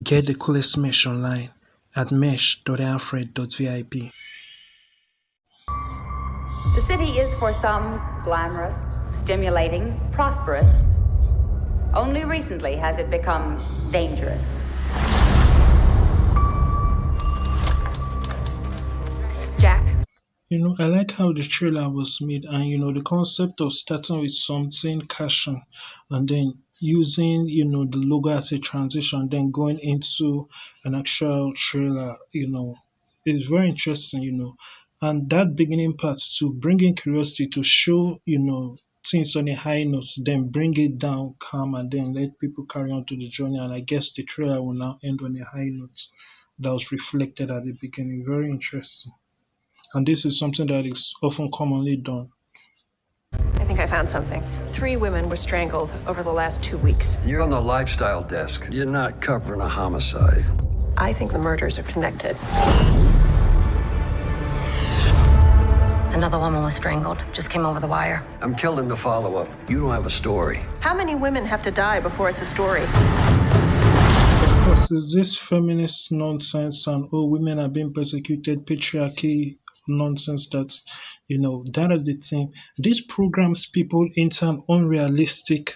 Get the coolest mesh online at mesh.alfred.vip. The city is for some glamorous, stimulating, prosperous. Only recently has it become dangerous. Jack. I like how the trailer was made, and the concept of starting with something casual and then using the logo as a transition, then going into an actual trailer, is very interesting, and that beginning part to bring in curiosity to show, things on a high note, then bring it down calm and then let people carry on to the journey. And I guess the trailer will now end on a high note that was reflected at the beginning. Very interesting. And this is something that is often commonly done. I think I found something. 3 women were strangled over the last 2 weeks. You're on the lifestyle desk. You're not covering a homicide. I think the murders are connected. Another woman was strangled. Just came over the wire. I'm killing the follow-up. You don't have a story. How many women have to die before it's a story? Of course, it's this feminist nonsense and women are being persecuted, patriarchy nonsense that is the thing. This programs people into an unrealistic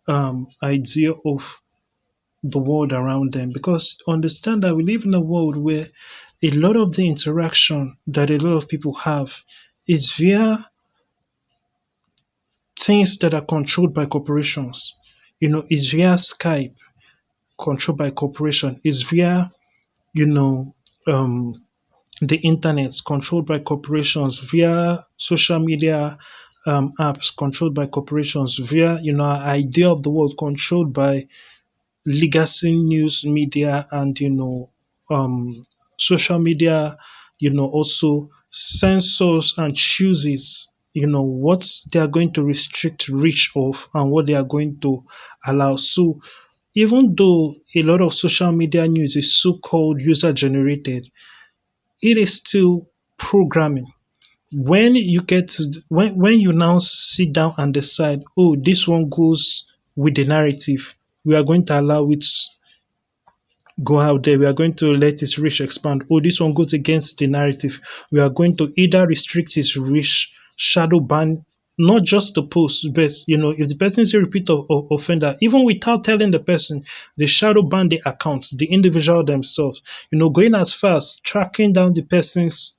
idea of the world around them, because understand that we live in a world where a lot of the interaction that a lot of people have is via things that are controlled by corporations. Is via Skype, controlled by corporation, is via the internet, controlled by corporations, via social media apps, controlled by corporations, via our idea of the world, controlled by legacy news media and social media also censors and chooses what they are going to restrict reach of and what they are going to allow. So even though a lot of social media news is so-called user generated, it is still programming. When you get to when you now sit down and decide, oh, this one goes with the narrative, we are going to allow it go out there, we are going to let its reach expand. Oh, this one goes against the narrative, we are going to either restrict its reach, shadow ban not just the post, but if the person is a repeat offender, even without telling the person, they shadow ban the accounts, the individual themselves, going as far as tracking down the person's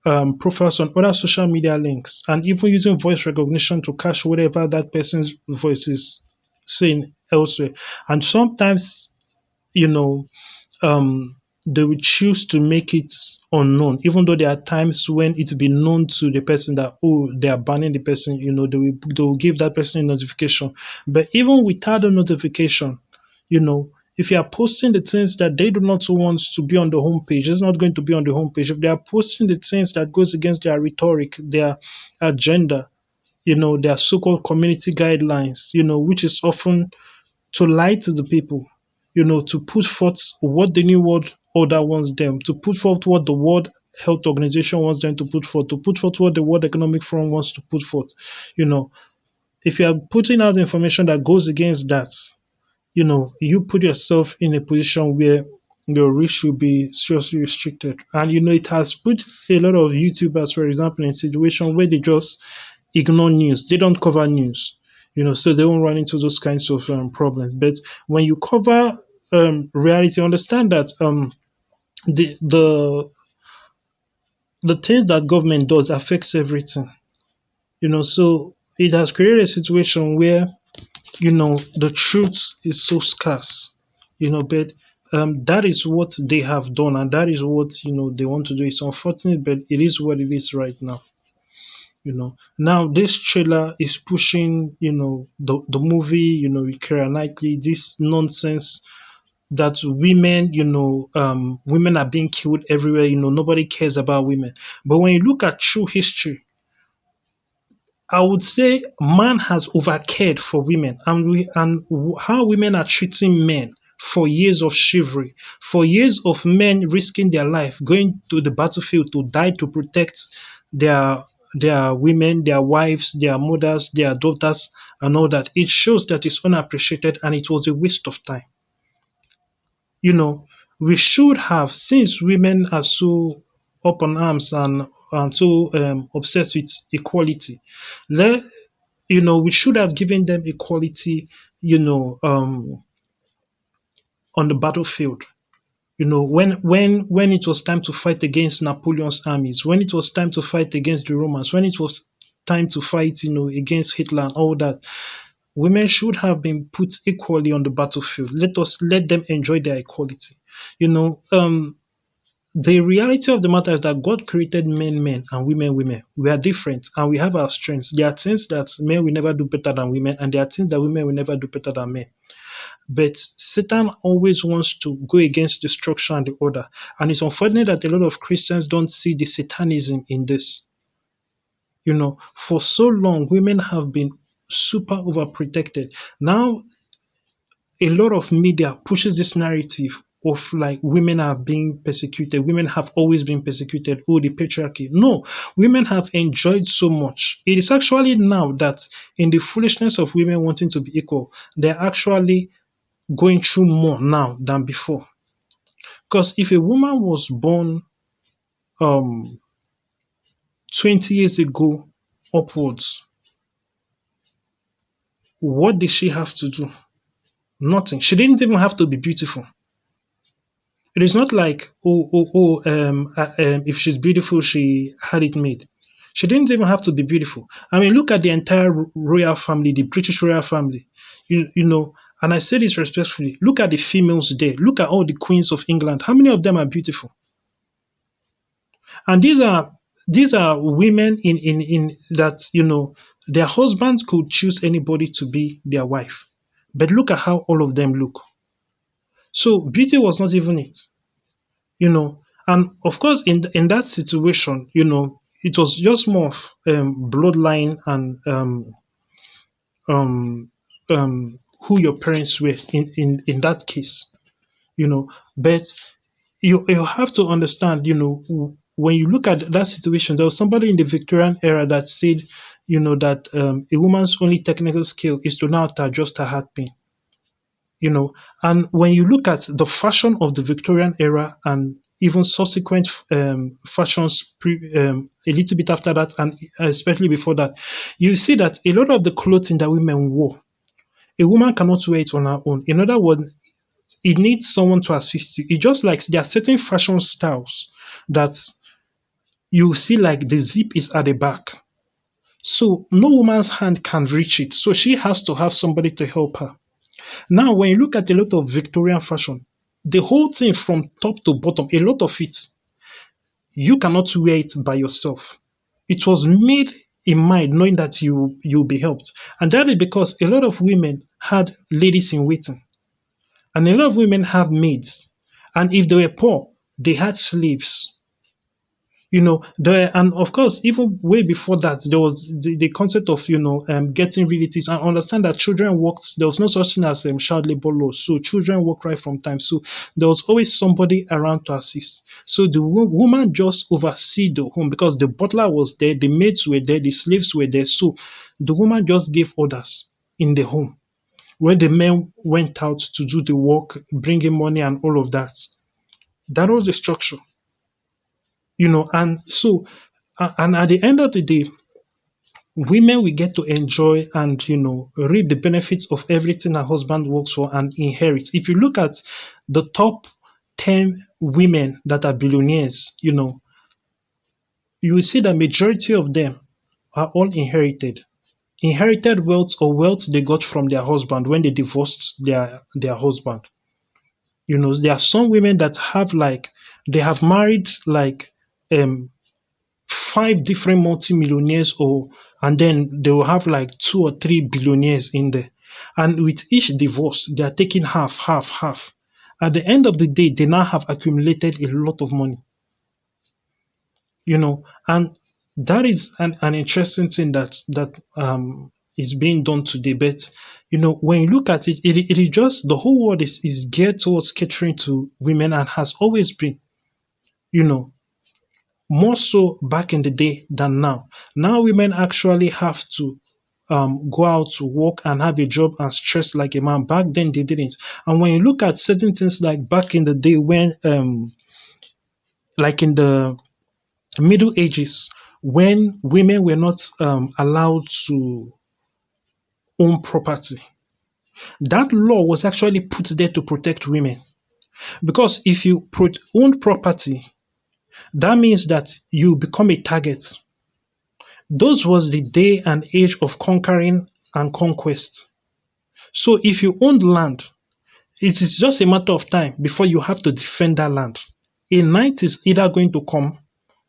profiles on other social media links, and even using voice recognition to catch whatever that person's voice is saying elsewhere. And sometimes, they will choose to make it unknown, even though there are times when it will be known to the person that, oh, they are banning the person, they will give that person a notification. But even without a notification, if you are posting the things that they do not want to be on the homepage, it's not going to be on the homepage. If they are posting the things that goes against their rhetoric, their agenda, their so-called community guidelines, which is often to lie to the people, to put forth what the New World Order wants them, to put forth what the World Health Organization wants them to put forth what the World Economic Forum wants to put forth. If you are putting out information that goes against that, you put yourself in a position where your reach will be seriously restricted. And it has put a lot of YouTubers, for example, in a situation where they just ignore news. They don't cover news, so they won't run into those kinds of problems. But when you cover reality, understand that the things that government does affects everything. So it has created a situation where the truth is so scarce, but that is what they have done, and that is what they want to do. It's unfortunate, but it is what it is right now. Now this trailer is pushing the movie, Keira Knightley, this nonsense that women women are being killed everywhere. Nobody cares about women. But when you look at true history, I would say man has overcared for women, and how women are treating men for years of chivalry, for years of men risking their life, going to the battlefield to die to protect their women, their wives, their mothers, their daughters, and all that. It shows that it's unappreciated and it was a waste of time. You know, we should have, since women are so up on arms and so obsessed with equality, let we should have given them equality, you know, on the battlefield. When it was time to fight against Napoleon's armies, when it was time to fight against the Romans, when it was time to fight, against Hitler and all that, women should have been put equally on the battlefield. Let them enjoy their equality. You know, the reality of the matter is that God created men and women. We are different and we have our strengths. There are things that men will never do better than women, and there are things that women will never do better than men. But Satan always wants to go against the structure and the order. And it's unfortunate that a lot of Christians don't see the satanism in this. For so long, women have been super overprotected. Now, a lot of media pushes this narrative of like women are being persecuted. Women have always been persecuted. Oh, the patriarchy. No, women have enjoyed so much. It is actually now that in the foolishness of women wanting to be equal, they're actually going through more now than before. Because if a woman was born um 20 years ago upwards, what did she have to do? Nothing. She didn't even have to be beautiful. It is not like if she's beautiful, she had it made. She didn't even have to be beautiful. I mean, look at the entire royal family, the British royal family. And I say this respectfully. Look at the females there. Look at all the queens of England. How many of them are beautiful? And these are women in that their husbands could choose anybody to be their wife. But look at how all of them look. So beauty was not even it. And of course in that situation, it was just more of bloodline and who your parents were in that case. But you have to understand, when you look at that situation, there was somebody in the Victorian era that said, that a woman's only technical skill is to know how to adjust her heartbeat. And when you look at the fashion of the Victorian era and even subsequent fashions a little bit after that, and especially before that, you see that a lot of the clothing that women wore, a woman cannot wear it on her own. In other words, it needs someone to assist you. It just like there are certain fashion styles that you see like the zip is at the back. So no woman's hand can reach it. So she has to have somebody to help her. Now, when you look at a lot of Victorian fashion, the whole thing from top to bottom, a lot of it, you cannot wear it by yourself. It was made in mind knowing that you'll be helped. And that is because a lot of women had ladies in waiting. And a lot of women have maids. And if they were poor, they had slaves. And of course, even way before that, there was the concept of getting relatives. I understand that children worked. There was no such thing as child labor law, so children work right from time. So there was always somebody around to assist. So the woman just oversee the home because the butler was there, the maids were there, the slaves were there. So the woman just gave orders in the home, where the men went out to do the work, bringing money and all of that. That was the structure. And so, and at the end of the day, women will get to enjoy and, reap the benefits of everything her husband works for and inherits. If you look at the top 10 women that are billionaires, you will see the majority of them are all inherited wealth or wealth they got from their husband when they divorced their husband. There are some women that have they have married 5 different multimillionaires, and then they will have 2 or 3 billionaires in there. And with each divorce, they are taking half. At the end of the day, they now have accumulated a lot of money. And that is an interesting thing that is being done today. But when you look at it, it is just the whole world is geared towards catering to women and has always been, more so back in the day than now. Now women actually have to go out to work and have a job and stress like a man. Back then they didn't. And when you look at certain things like back in the day when like in the Middle Ages, when women were not allowed to own property, that law was actually put there to protect women. Because if you own property, that means that you become a target. Those was the day and age of conquering and conquest. So if you owned land, it is just a matter of time before you have to defend that land. A knight is either going to come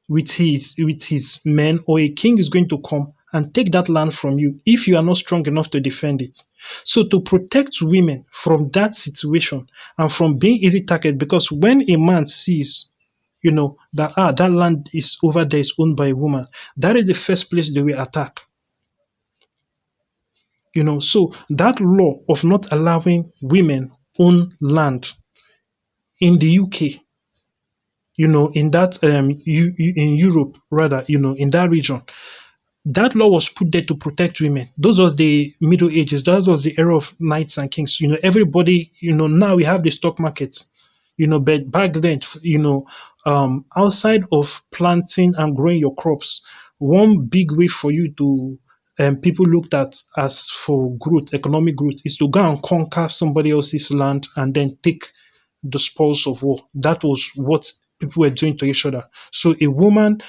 with his men, or a king is going to come and take that land from you if you are not strong enough to defend it. So to protect women from that situation and from being easy target, because when a man sees that that land is over there is owned by a woman, that is the first place they will attack. So that law of not allowing women own land in the UK, in that in Europe rather, in that region, that law was put there to protect women. Those was the Middle Ages. That was the era of knights and kings. Everybody, now we have the stock market, but back then, outside of planting and growing your crops, one big way for you to people looked at as for growth, economic growth, is to go and conquer somebody else's land and then take the spoils of war. That was what people were doing to each other. So a woman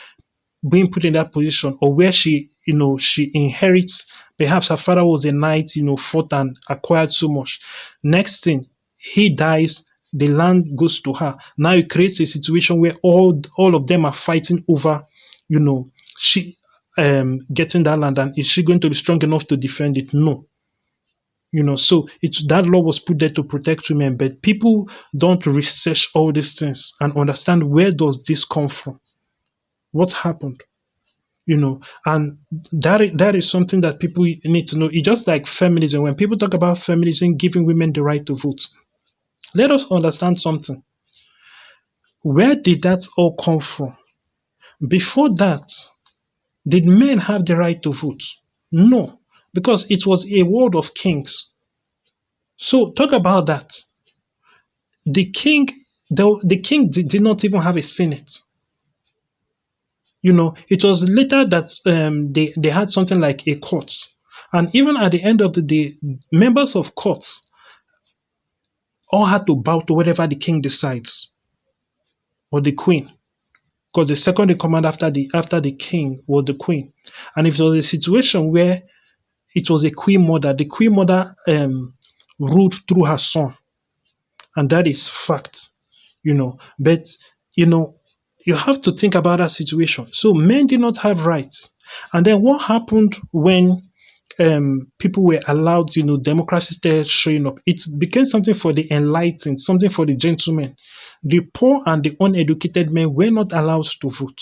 being put in that position, or where she inherits, perhaps her father was a knight, fought and acquired so much. Next thing, he dies, the land goes to her. Now it creates a situation where all of them are fighting over, she getting that land, and is she going to be strong enough to defend it? No. So that law was put there to protect women, but people don't research all these things and understand where does this come from, what happened, and that is something that people need to know. It's just like feminism. When people talk about feminism giving women the right to vote, let us understand something. Where did that all come from? Before that, did men have the right to vote? No, because it was a world of kings. So talk about that. The king did not even have a senate. It was later that they had something like a court. And even at the end of the day, members of courts all had to bow to whatever the king decides, or the queen, because the second in command after the king was the queen. And if it was a situation where it was a queen mother, the queen mother ruled through her son, and that is fact. But you have to think about that situation. So men did not have rights. And then what happened when people were allowed, democracy started showing up? It became something for the enlightened, something for the gentlemen. The poor and the uneducated men were not allowed to vote.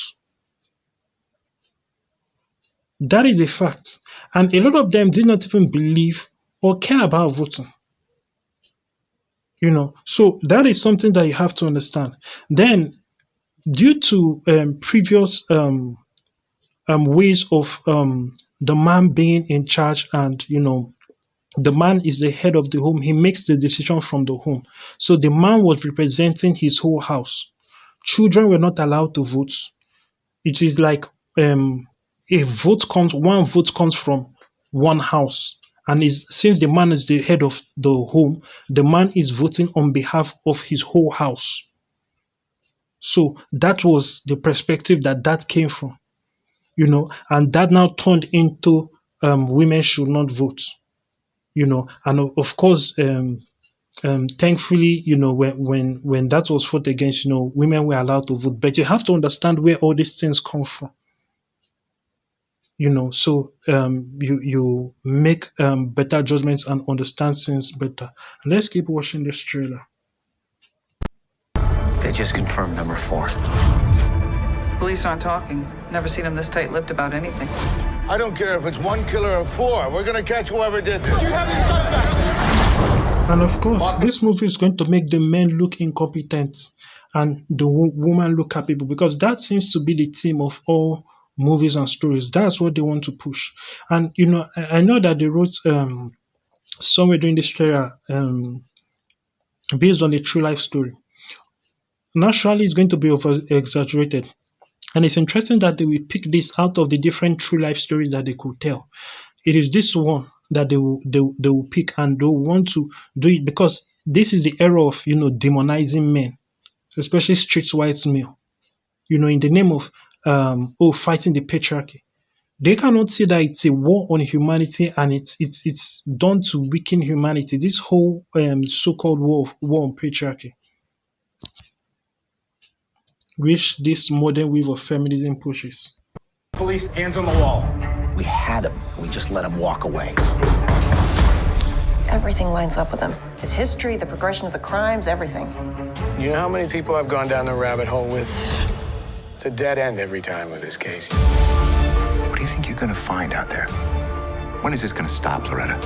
That is a fact. And a lot of them did not even believe or care about voting. So that is something that you have to understand. Then, due to previous ways of the man being in charge, and the man is the head of the home, he makes the decision from the home. So the man was representing his whole house. Children were not allowed to vote. It is like one vote comes from one house, and since the man is the head of the home, the man is voting on behalf of his whole house. So that was the perspective that came from, and that now turned into women should not vote, and of course, thankfully, when that was fought against, women were allowed to vote. But you have to understand where all these things come from, so you make better judgments and understand things better. Let's keep watching this trailer. They just confirmed number 4. Police aren't talking. Never seen them this tight-lipped about anything. I don't care if it's 1 killer or 4. We're gonna catch whoever did this. You have any suspects? And of course, this movie is going to make the men look incompetent and the woman look capable, because that seems to be the theme of all movies and stories. That's what they want to push. And I know that they wrote somewhere during this trailer based on a true life story. Naturally, it's going to be over exaggerated. And it's interesting that they will pick this out of the different true life stories that they could tell. It is this one that they will pick, and they will want to do it because this is the era of demonizing men, especially street white male. In the name of fighting the patriarchy. They cannot see that it's a war on humanity and it's done to weaken humanity. This whole so-called war on patriarchy, which this modern wave of feminism pushes. Police, hands on the wall. We had him. We just let him walk away. Everything lines up with him. His history, the progression of the crimes, everything. You know how many people I've gone down the rabbit hole with? It's a dead end every time with this case. What do you think you're gonna find out there? When is this gonna stop, Loretta?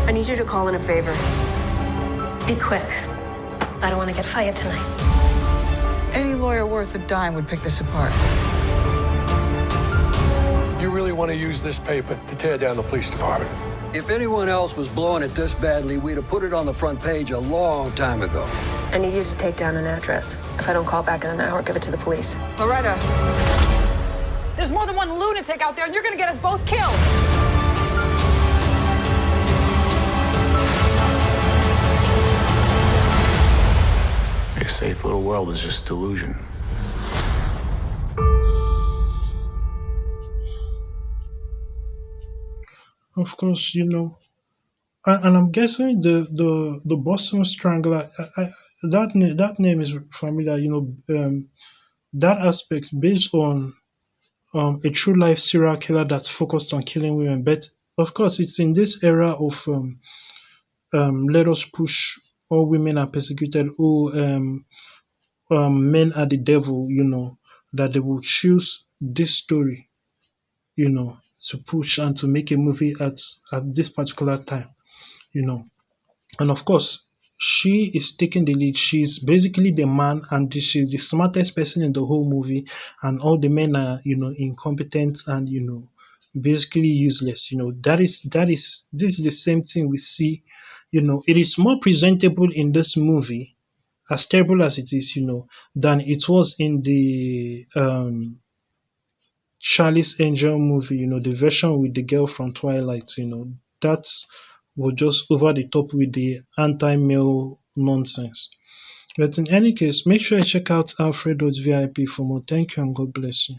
I need you to call in a favor. Be quick. I don't want to get fired tonight. Any lawyer worth a dime would pick this apart. You really want to use this paper to tear down the police department? If anyone else was blowing it this badly, we'd have put it on the front page a long time ago. I need you to take down an address. If I don't call back in an hour, give it to the police. Loretta, there's more than one lunatic out there, and you're gonna get us both killed. Your safe little world is just delusion. Of course, and I'm guessing the Boston Strangler, that name is familiar. That aspect based on a true life serial killer that's focused on killing women. But of course, it's in this era of let us push all women are persecuted, all men are the devil. That they will choose this story. To push and to make a movie at this particular time, And of course, she is taking the lead. She's basically the man, and she's the smartest person in the whole movie. And all the men are, incompetent and basically useless. This is the same thing we see. It is more presentable in this movie, as terrible as it is, than it was in the Charlie's Angel movie, the version with the girl from Twilight, that was just over the top with the anti-male nonsense. But in any case, make sure you check out Alfred.vip for more. Thank you and God bless you.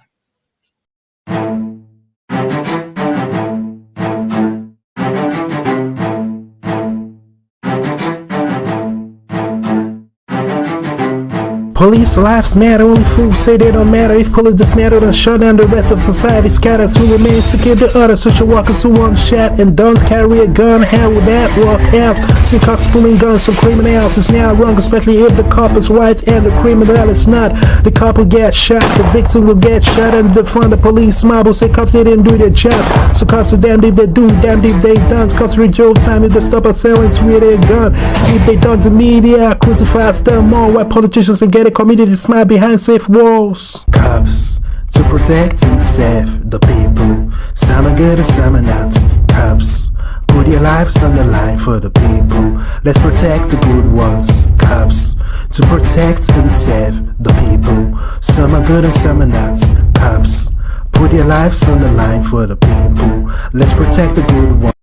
Police lives matter, only fools say they don't matter. If police dismantle, then shut down the rest of society scatters. Who remains to keep the other social workers who want shot and don't carry a gun? How would that work out? See cops pulling guns from criminals is now wrong, especially if the cop is white and the criminal is not. The cop will get shot, the victim will get shot, and defund the police mob will say cops they didn't do their jobs. So cops are damned if they do, damned if they don't. Cops reach overtime if they stop assailants with their gun. If they don't, the media crucifies them more. While politicians and get a community smile behind safe walls. Cops to protect and save the people. Some are good and some are not. Cops put your lives on the line for the people. Let's protect the good ones. Cops to protect and save the people. Some are good and some are not. Cops put your lives on the line for the people. Let's protect the good ones.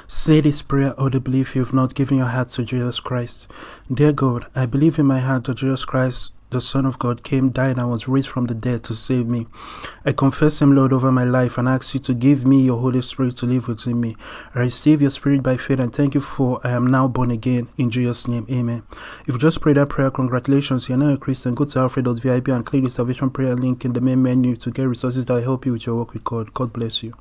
Say this prayer audibly if you have not given your heart to Jesus Christ. Dear God, I believe in my heart that Jesus Christ, the Son of God, came, died, and was raised from the dead to save me. I confess Him, Lord, over my life, and ask You to give me Your Holy Spirit to live within me. I receive Your Spirit by faith, and thank You for I am now born again. In Jesus' name, Amen. If you just prayed that prayer, congratulations, you're now a Christian. Go to Alfred.vip and click the salvation prayer link in the main menu to get resources that help you with your work with God. God bless you.